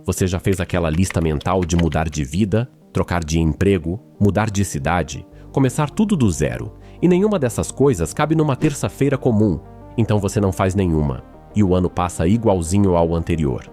Você já fez aquela lista mental de mudar de vida, trocar de emprego, mudar de cidade, começar tudo do zero, e nenhuma dessas coisas cabe numa terça-feira comum, então você não faz nenhuma, e o ano passa igualzinho ao anterior.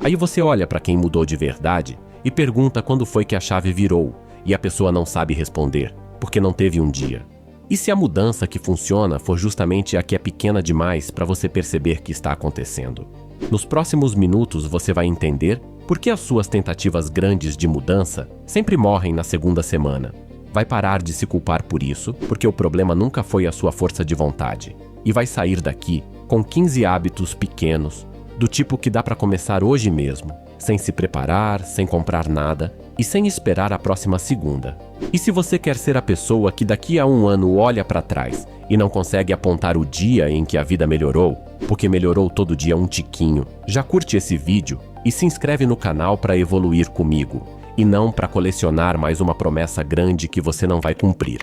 Aí você olha para quem mudou de verdade e pergunta quando foi que a chave virou, e a pessoa não sabe responder, porque não teve um dia. E se a mudança que funciona for justamente a que é pequena demais para você perceber que está acontecendo? Nos próximos minutos você vai entender por que as suas tentativas grandes de mudança sempre morrem na segunda semana. Vai parar de se culpar por isso, porque o problema nunca foi a sua força de vontade. E vai sair daqui com 15 hábitos pequenos, do tipo que dá para começar hoje mesmo, sem se preparar, sem comprar nada e sem esperar a próxima segunda. E se você quer ser a pessoa que daqui a um ano olha para trás e não consegue apontar o dia em que a vida melhorou, porque melhorou todo dia um tiquinho, já curte esse vídeo e se inscreve no canal para evoluir comigo, e não para colecionar mais uma promessa grande que você não vai cumprir.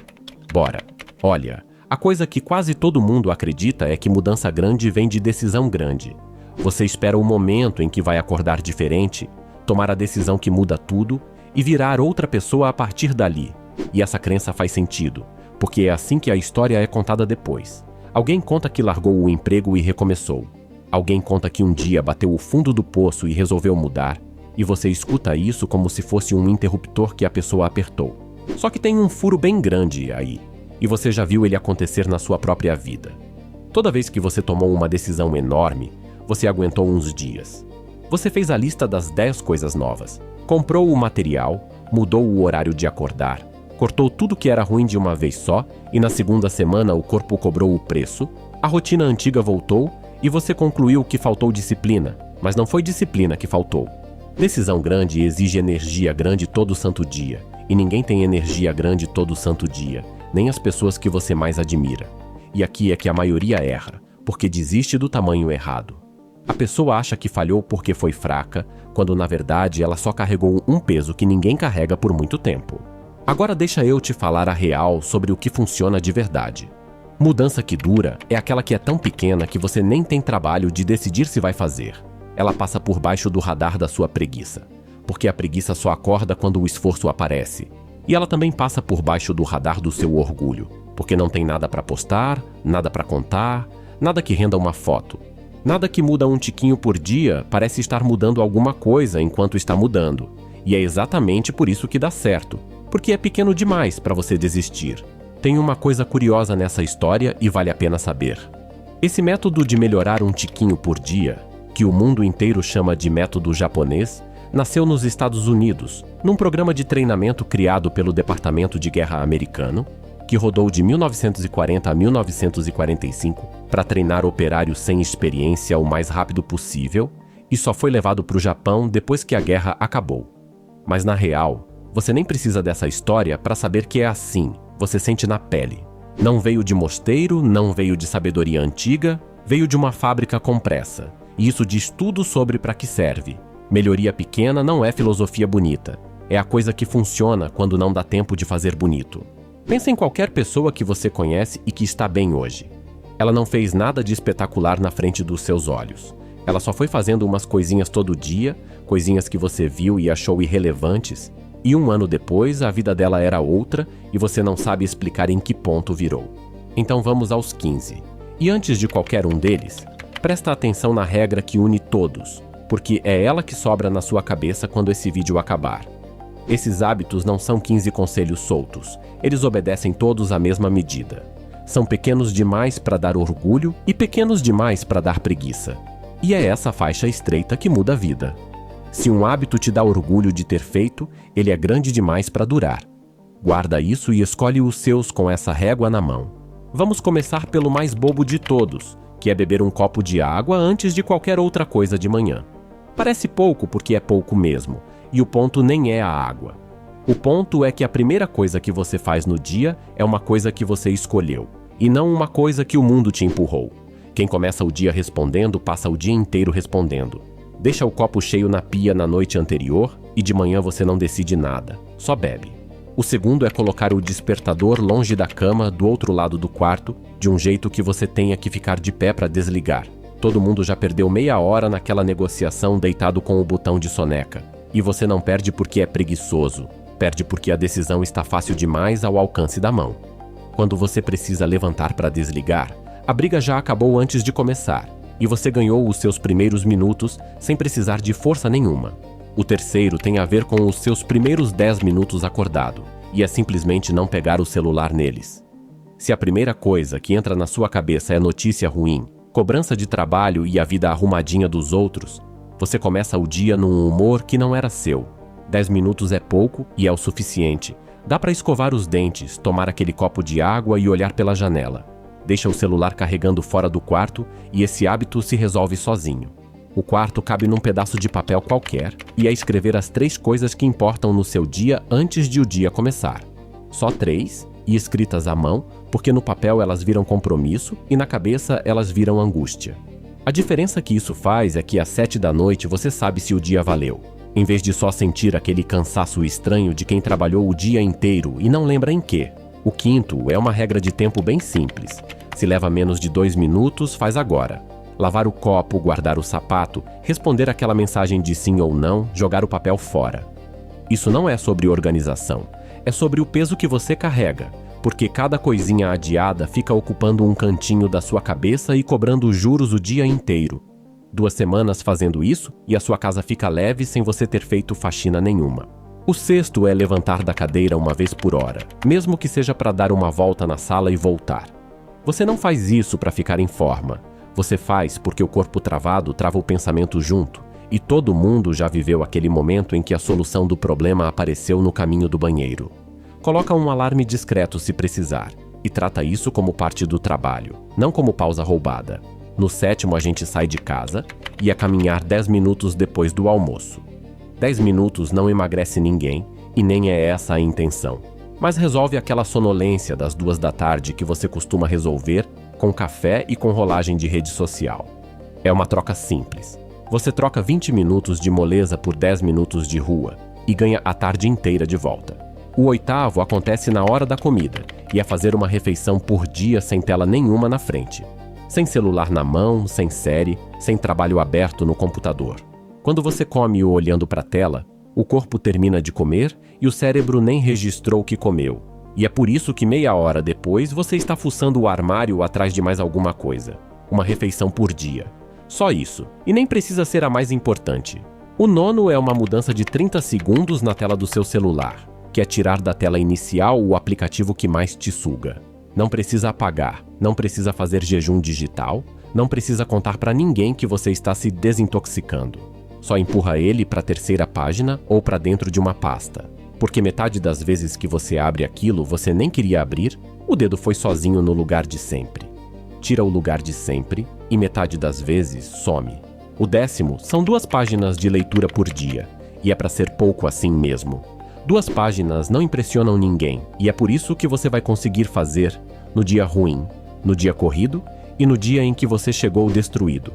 Bora! Olha, a coisa que quase todo mundo acredita é que mudança grande vem de decisão grande. Você espera o momento em que vai acordar diferente, tomar a decisão que muda tudo e virar outra pessoa a partir dali. E essa crença faz sentido, porque é assim que a história é contada depois. Alguém conta que largou o emprego e recomeçou. Alguém conta que um dia bateu o fundo do poço e resolveu mudar, e você escuta isso como se fosse um interruptor que a pessoa apertou. Só que tem um furo bem grande aí, e você já viu ele acontecer na sua própria vida. Toda vez que você tomou uma decisão enorme, você aguentou uns dias. Você fez a lista das 10 coisas novas, comprou o material, mudou o horário de acordar, cortou tudo que era ruim de uma vez só e na segunda semana o corpo cobrou o preço, a rotina antiga voltou e você concluiu que faltou disciplina, mas não foi disciplina que faltou. Decisão grande exige energia grande todo santo dia, e ninguém tem energia grande todo santo dia, nem as pessoas que você mais admira. E aqui é que a maioria erra, porque desiste do tamanho errado. A pessoa acha que falhou porque foi fraca, quando na verdade ela só carregou um peso que ninguém carrega por muito tempo. Agora deixa eu te falar a real sobre o que funciona de verdade. Mudança que dura é aquela que é tão pequena que você nem tem trabalho de decidir se vai fazer. Ela passa por baixo do radar da sua preguiça, porque a preguiça só acorda quando o esforço aparece. E ela também passa por baixo do radar do seu orgulho, porque não tem nada para postar, nada para contar, nada que renda uma foto. Nada que muda um tiquinho por dia parece estar mudando alguma coisa enquanto está mudando. E é exatamente por isso que dá certo, porque é pequeno demais para você desistir. Tem uma coisa curiosa nessa história e vale a pena saber. Esse método de melhorar um tiquinho por dia, que o mundo inteiro chama de método japonês, nasceu nos Estados Unidos, num programa de treinamento criado pelo Departamento de Guerra americano, que rodou de 1940 a 1945 para treinar operários sem experiência o mais rápido possível e só foi levado para o Japão depois que a guerra acabou. Mas na real, você nem precisa dessa história para saber que é assim, você sente na pele. Não veio de mosteiro, não veio de sabedoria antiga, veio de uma fábrica com pressa. E isso diz tudo sobre para que serve. Melhoria pequena não é filosofia bonita. É a coisa que funciona quando não dá tempo de fazer bonito. Pensa em qualquer pessoa que você conhece e que está bem hoje. Ela não fez nada de espetacular na frente dos seus olhos. Ela só foi fazendo umas coisinhas todo dia, coisinhas que você viu e achou irrelevantes, e um ano depois a vida dela era outra e você não sabe explicar em que ponto virou. Então vamos aos 15. E antes de qualquer um deles, presta atenção na regra que une todos, porque é ela que sobra na sua cabeça quando esse vídeo acabar. Esses hábitos não são 15 conselhos soltos, eles obedecem todos à mesma medida. São pequenos demais para dar orgulho e pequenos demais para dar preguiça. E é essa faixa estreita que muda a vida. Se um hábito te dá orgulho de ter feito, ele é grande demais para durar. Guarda isso e escolhe os seus com essa régua na mão. Vamos começar pelo mais bobo de todos, que é beber um copo de água antes de qualquer outra coisa de manhã. Parece pouco porque é pouco mesmo, e o ponto nem é a água. O ponto é que a primeira coisa que você faz no dia é uma coisa que você escolheu, e não uma coisa que o mundo te empurrou. Quem começa o dia respondendo, passa o dia inteiro respondendo. Deixa o copo cheio na pia na noite anterior e de manhã você não decide nada, só bebe. O segundo é colocar o despertador longe da cama, do outro lado do quarto, de um jeito que você tenha que ficar de pé para desligar. Todo mundo já perdeu meia hora naquela negociação deitado com o botão de soneca. E você não perde porque é preguiçoso. Perde porque a decisão está fácil demais ao alcance da mão. Quando você precisa levantar para desligar, a briga já acabou antes de começar. E você ganhou os seus primeiros minutos sem precisar de força nenhuma. O terceiro tem a ver com os seus primeiros 10 minutos acordado. E é simplesmente não pegar o celular neles. Se a primeira coisa que entra na sua cabeça é notícia ruim, cobrança de trabalho e a vida arrumadinha dos outros, você começa o dia num humor que não era seu. 10 minutos é pouco e é o suficiente. Dá para escovar os dentes, tomar aquele copo de água e olhar pela janela. Deixa o celular carregando fora do quarto e esse hábito se resolve sozinho. O quarto cabe num pedaço de papel qualquer e é escrever as 3 coisas que importam no seu dia antes de o dia começar. Só 3 e escritas à mão, porque no papel elas viram compromisso e na cabeça elas viram angústia. A diferença que isso faz é que às 7 da noite você sabe se o dia valeu, em vez de só sentir aquele cansaço estranho de quem trabalhou o dia inteiro e não lembra em quê. O quinto é uma regra de tempo bem simples. Se leva menos de 2 minutos, faz agora. Lavar o copo, guardar o sapato, responder aquela mensagem de sim ou não, jogar o papel fora. Isso não é sobre organização, é sobre o peso que você carrega, porque cada coisinha adiada fica ocupando um cantinho da sua cabeça e cobrando juros o dia inteiro. 2 semanas fazendo isso e a sua casa fica leve sem você ter feito faxina nenhuma. O sexto é levantar da cadeira uma vez por hora, mesmo que seja para dar uma volta na sala e voltar. Você não faz isso para ficar em forma. Você faz porque o corpo travado trava o pensamento junto, e todo mundo já viveu aquele momento em que a solução do problema apareceu no caminho do banheiro. Coloca um alarme discreto se precisar, e trata isso como parte do trabalho, não como pausa roubada. No 7º a gente sai de casa e é caminhar 10 minutos depois do almoço. 10 minutos não emagrece ninguém, e nem é essa a intenção. Mas resolve aquela sonolência das 2 da tarde que você costuma resolver com café e com rolagem de rede social. É uma troca simples. Você troca 20 minutos de moleza por 10 minutos de rua e ganha a tarde inteira de volta. O 8º acontece na hora da comida e é fazer uma refeição por dia sem tela nenhuma na frente. Sem celular na mão, sem série, sem trabalho aberto no computador. Quando você come olhando para a tela, o corpo termina de comer e o cérebro nem registrou o que comeu. E é por isso que meia hora depois você está fuçando o armário atrás de mais alguma coisa. Uma refeição por dia. Só isso. E nem precisa ser a mais importante. O 9º é uma mudança de 30 segundos na tela do seu celular, que é tirar da tela inicial o aplicativo que mais te suga. Não precisa apagar, não precisa fazer jejum digital, não precisa contar para ninguém que você está se desintoxicando. Só empurra ele para a 3ª página ou para dentro de uma pasta. Porque metade das vezes que você abre aquilo você nem queria abrir, o dedo foi sozinho no lugar de sempre. Tira o lugar de sempre e metade das vezes some. O 10º são 2 páginas de leitura por dia, e é para ser pouco assim mesmo. 2 páginas não impressionam ninguém, e é por isso que você vai conseguir fazer no dia ruim, no dia corrido e no dia em que você chegou destruído.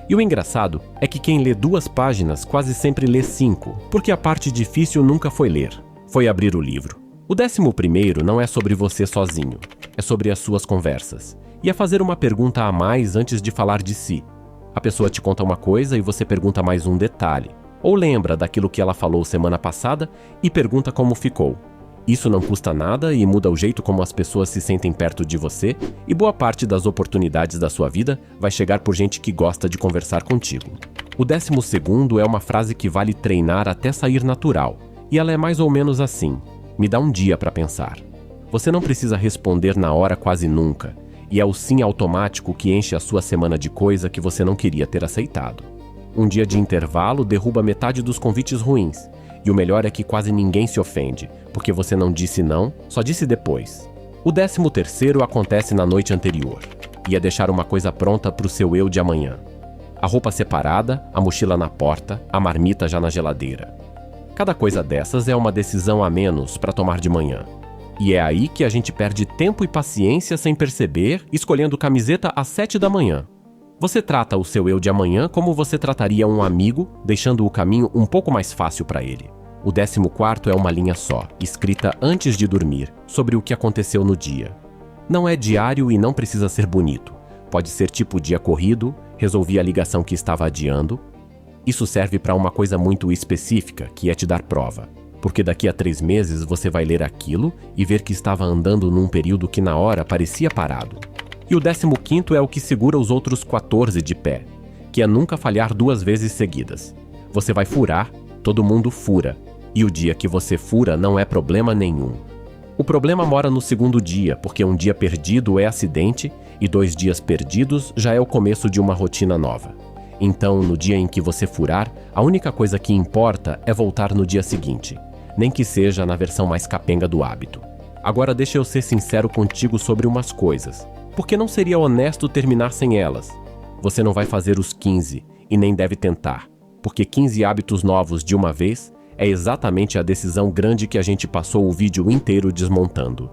E o engraçado é que quem lê 2 páginas quase sempre lê 5, porque a parte difícil nunca foi ler. Foi abrir o livro. O 11º não é sobre você sozinho, é sobre as suas conversas. E é fazer uma pergunta a mais antes de falar de si. A pessoa te conta uma coisa e você pergunta mais um detalhe. Ou lembra daquilo que ela falou semana passada e pergunta como ficou. Isso não custa nada e muda o jeito como as pessoas se sentem perto de você, e boa parte das oportunidades da sua vida vai chegar por gente que gosta de conversar contigo. O 12º é uma frase que vale treinar até sair natural. E ela é mais ou menos assim: me dá um dia para pensar. Você não precisa responder na hora quase nunca, e é o sim automático que enche a sua semana de coisa que você não queria ter aceitado. Um dia de intervalo derruba metade dos convites ruins, e o melhor é que quase ninguém se ofende, porque você não disse não, só disse depois. O 13º acontece na noite anterior, e é deixar uma coisa pronta para o seu eu de amanhã. A roupa separada, a mochila na porta, a marmita já na geladeira. Cada coisa dessas é uma decisão a menos para tomar de manhã. E é aí que a gente perde tempo e paciência sem perceber, escolhendo camiseta às 7 da manhã. Você trata o seu eu de amanhã como você trataria um amigo, deixando o caminho um pouco mais fácil para ele. O 14º é uma linha só, escrita antes de dormir, sobre o que aconteceu no dia. Não é diário e não precisa ser bonito. Pode ser tipo dia corrido, Resolvi a ligação que estava adiando. Isso serve para uma coisa muito específica, que é te dar prova. Porque daqui a 3 meses você vai ler aquilo e ver que estava andando num período que na hora parecia parado. E o 15º é o que segura os outros 14 de pé, que é nunca falhar 2 vezes seguidas. Você vai furar, todo mundo fura. E o dia que você fura não é problema nenhum. O problema mora no 2º dia, porque um dia perdido é acidente e 2 dias perdidos já é o começo de uma rotina nova. Então, no dia em que você furar, a única coisa que importa é voltar no dia seguinte, nem que seja na versão mais capenga do hábito. Agora deixa eu ser sincero contigo sobre umas coisas, porque não seria honesto terminar sem elas. Você não vai fazer os 15 e nem deve tentar, porque 15 hábitos novos de uma vez é exatamente a decisão grande que a gente passou o vídeo inteiro desmontando.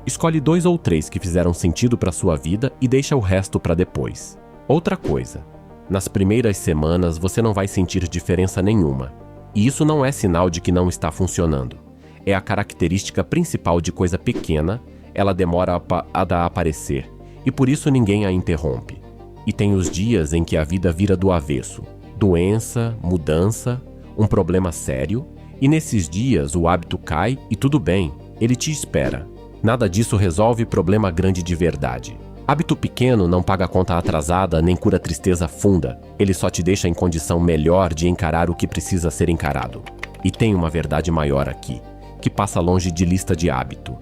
Escolhe 2 ou 3 que fizeram sentido para sua vida e deixa o resto para depois. Outra coisa, nas primeiras semanas você não vai sentir diferença nenhuma. E isso não é sinal de que não está funcionando. É a característica principal de coisa pequena, ela demora a aparecer, e por isso ninguém a interrompe. E tem os dias em que a vida vira do avesso. Doença, mudança, um problema sério, e nesses dias o hábito cai e tudo bem, ele te espera. Nada disso resolve problema grande de verdade. Hábito pequeno não paga conta atrasada nem cura tristeza funda, ele só te deixa em condição melhor de encarar o que precisa ser encarado. E tem uma verdade maior aqui, que passa longe de lista de hábito.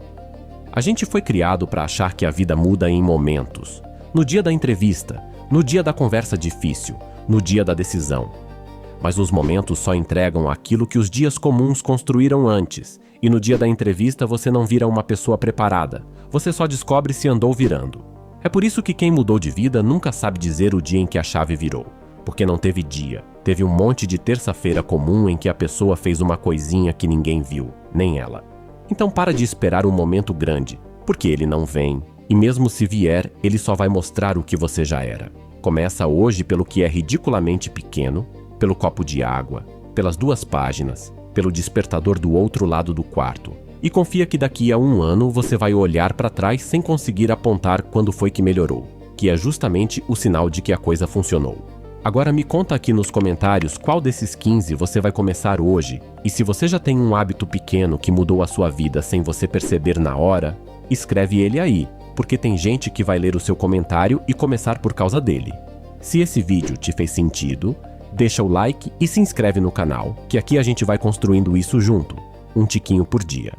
A gente foi criado para achar que a vida muda em momentos. No dia da entrevista, no dia da conversa difícil, no dia da decisão. Mas os momentos só entregam aquilo que os dias comuns construíram antes, e no dia da entrevista você não vira uma pessoa preparada, você só descobre se andou virando. É por isso que quem mudou de vida nunca sabe dizer o dia em que a chave virou, porque não teve dia, teve um monte de terça-feira comum em que a pessoa fez uma coisinha que ninguém viu, nem ela. Então para de esperar um momento grande, porque ele não vem, e mesmo se vier, ele só vai mostrar o que você já era. Começa hoje pelo que é ridiculamente pequeno, pelo copo de água, pelas 2 páginas, pelo despertador do outro lado do quarto. E confia que daqui a 1 ano você vai olhar para trás sem conseguir apontar quando foi que melhorou, que é justamente o sinal de que a coisa funcionou. Agora me conta aqui nos comentários qual desses 15 você vai começar hoje, e se você já tem um hábito pequeno que mudou a sua vida sem você perceber na hora, escreve ele aí, porque tem gente que vai ler o seu comentário e começar por causa dele. Se esse vídeo te fez sentido, deixa o like e se inscreve no canal, que aqui a gente vai construindo isso junto, um tiquinho por dia.